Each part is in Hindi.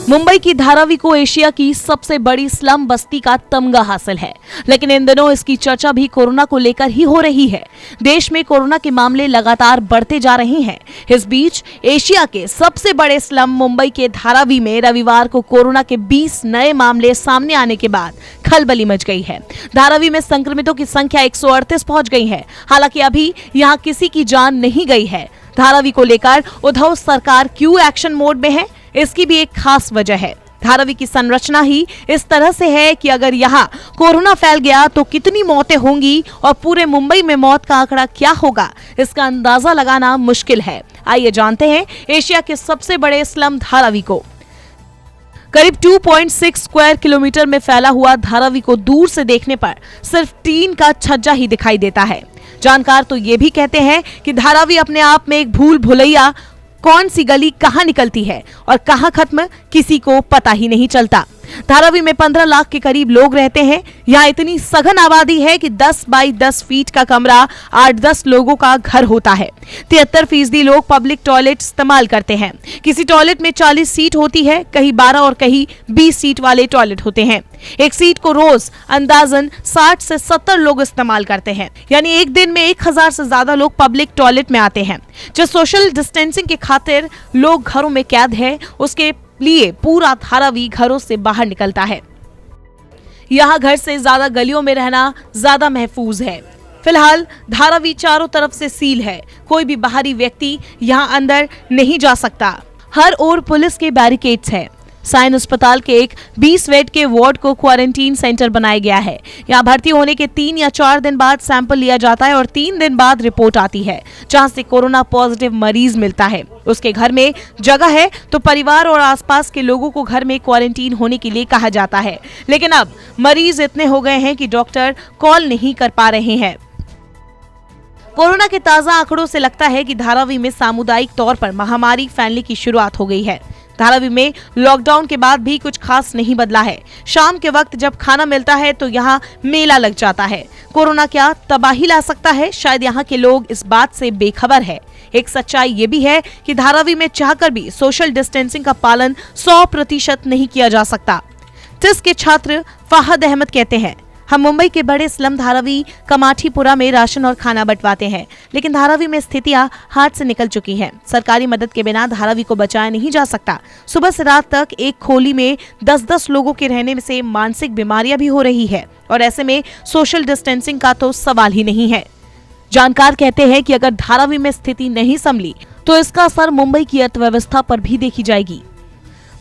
मुंबई की धारावी को एशिया की सबसे बड़ी स्लम बस्ती का तमगा हासिल है, लेकिन इन दिनों इसकी चर्चा भी कोरोना को लेकर ही हो रही है। देश में कोरोना के मामले लगातार बढ़ते जा रहे हैं। इस बीच एशिया के सबसे बड़े स्लम मुंबई के धारावी में रविवार को कोरोना के 20 नए मामले सामने आने के बाद खलबली मच गई है। धारावी में संक्रमितों की संख्या 138 पहुंच गई है। हालांकि अभी यहां किसी की जान नहीं गई है। धारावी को लेकर उद्धव सरकार क्यों एक्शन मोड में है, इसकी भी एक खास वजह है। धारावी की संरचना ही इस तरह से है कि अगर यहाँ कोरोना फैल गया तो कितनी मौतें होंगी और पूरे मुंबई में मौत का आंकड़ा क्या होगा, इसका अंदाजा लगाना मुश्किल है। आइए जानते हैं एशिया के सबसे बड़े स्लम धारावी को। करीब 2.6 स्क्वायर किलोमीटर में फैला हुआ धारावी को दूर से देखने पर सिर्फ टीन का छज्जा ही दिखाई देता है। जानकार तो ये भी कहते हैं कि धारावी अपने आप में एक भूल भुलैया, कौन सी गली कहां निकलती है और कहां खत्म, किसी को पता ही नहीं चलता। धारावी में 15 लाख के करीब लोग रहते हैं। यहाँ इतनी सघन आबादी है कि 10 बाई 10 फीट का कमरा 8-10 लोगों का घर होता है। 73% लोग पब्लिक टॉयलेट इस्तेमाल करते हैं। किसी टॉयलेट में 40 सीट होती है, कहीं 12 और कहीं 20 सीट वाले टॉयलेट होते हैं। एक सीट को रोज अंदाजन 60 से 70 लोग इस्तेमाल करते हैं। यानी एक दिन में 1000 से ज्यादा लोग पब्लिक टॉयलेट में आते हैं। जो सोशल डिस्टेंसिंग के खातिर लोग घरों में कैद है, उसके लिए पूरा धारावी घरों से बाहर निकलता है। यहाँ घर से ज्यादा गलियों में रहना ज्यादा महफूज है। फिलहाल धारावी चारों तरफ से सील है। कोई भी बाहरी व्यक्ति यहाँ अंदर नहीं जा सकता। हर ओर पुलिस के बैरिकेड्स है। साइन अस्पताल के एक 20 बेड के वार्ड को क्वारंटीन सेंटर बनाया गया है। यहाँ भर्ती होने के 3 या 4 दिन बाद सैंपल लिया जाता है और 3 दिन बाद रिपोर्ट आती है, जहां से कोरोना पॉजिटिव मरीज मिलता है। उसके घर में जगह है तो परिवार और आसपास के लोगों को घर में क्वारंटीन होने के लिए कहा जाता है। लेकिन अब मरीज इतने हो गए हैं कि डॉक्टर कॉल नहीं कर पा रहे हैं। कोरोना के ताजा आंकड़ों से लगता है कि धारावी में सामुदायिक तौर पर महामारी फैलने की शुरुआत हो गई है। धारावी में लॉकडाउन के बाद भी कुछ खास नहीं बदला है। शाम के वक्त जब खाना मिलता है तो यहाँ मेला लग जाता है। कोरोना क्या तबाही ला सकता है, शायद यहाँ के लोग इस बात से बेखबर है। एक सच्चाई ये भी है कि धारावी में चाहकर भी सोशल डिस्टेंसिंग का पालन 100% नहीं किया जा सकता। टिस के छात्र फाहद अहमद कहते हैं, हम मुंबई के बड़े स्लम धारावी कमाठीपुरा में राशन और खाना बंटवाते हैं, लेकिन धारावी में स्थितियां हाथ से निकल चुकी हैं। सरकारी मदद के बिना धारावी को बचाया नहीं जा सकता। सुबह से रात तक एक खोली में 10-10 लोगों के रहने से मानसिक बीमारियां भी हो रही है और ऐसे में सोशल डिस्टेंसिंग का तो सवाल ही नहीं है। जानकार कहते हैं कि अगर धारावी में स्थिति नहीं संभली तो इसका असर मुंबई की अर्थव्यवस्था पर भी देखी जाएगी।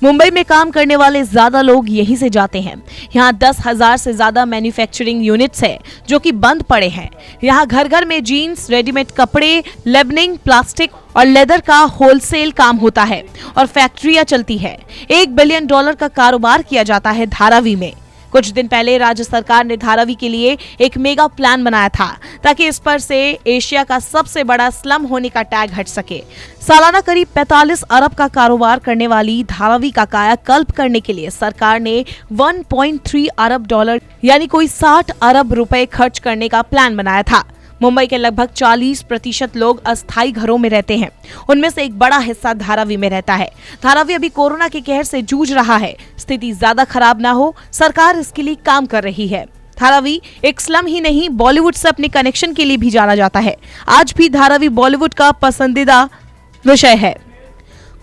मुंबई में काम करने वाले ज्यादा लोग यहीं से जाते हैं। यहाँ 10,000 से ज्यादा मैन्युफैक्चरिंग यूनिट्स है जो कि बंद पड़े हैं। यहाँ घर घर में जीन्स, रेडीमेड कपड़े, लेबनिंग, प्लास्टिक और लेदर का होलसेल काम होता है और फैक्ट्रियां चलती है। $1 बिलियन का कारोबार किया जाता है धारावी में। कुछ दिन पहले राज्य सरकार ने धारावी के लिए एक मेगा प्लान बनाया था ताकि इस पर से एशिया का सबसे बड़ा स्लम होने का टैग हट सके। सालाना करीब 45 अरब का कारोबार करने वाली धारावी का कायाकल्प करने के लिए सरकार ने $1.3 अरब यानी कोई 60 अरब रुपए खर्च करने का प्लान बनाया था। मुंबई के लगभग 40% लोग अस्थायी घरों में रहते हैं। उनमें से एक बड़ा हिस्सा धारावी में रहता है। धारावी अभी कोरोना के कहर से जूझ रहा है। स्थिति ज्यादा खराब ना हो, सरकार इसके लिए काम कर रही है। धारावी एक स्लम ही नहीं, बॉलीवुड से अपने कनेक्शन के लिए भी जाना जाता है। आज भी धारावी बॉलीवुड का पसंदीदा विषय है।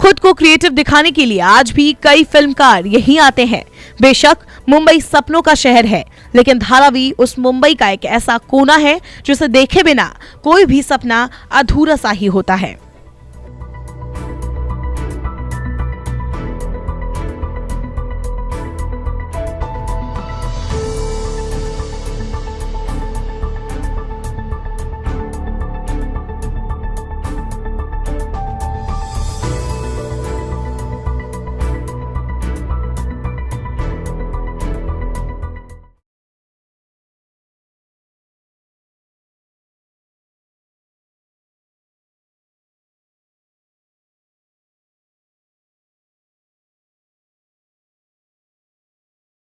खुद को क्रिएटिव दिखाने के लिए आज भी कई फिल्मकार यहीं आते हैं। बेशक मुंबई सपनों का शहर है, लेकिन धारावी उस मुंबई का एक ऐसा कोना है जिसे देखे बिना कोई भी सपना अधूरा सा ही होता है।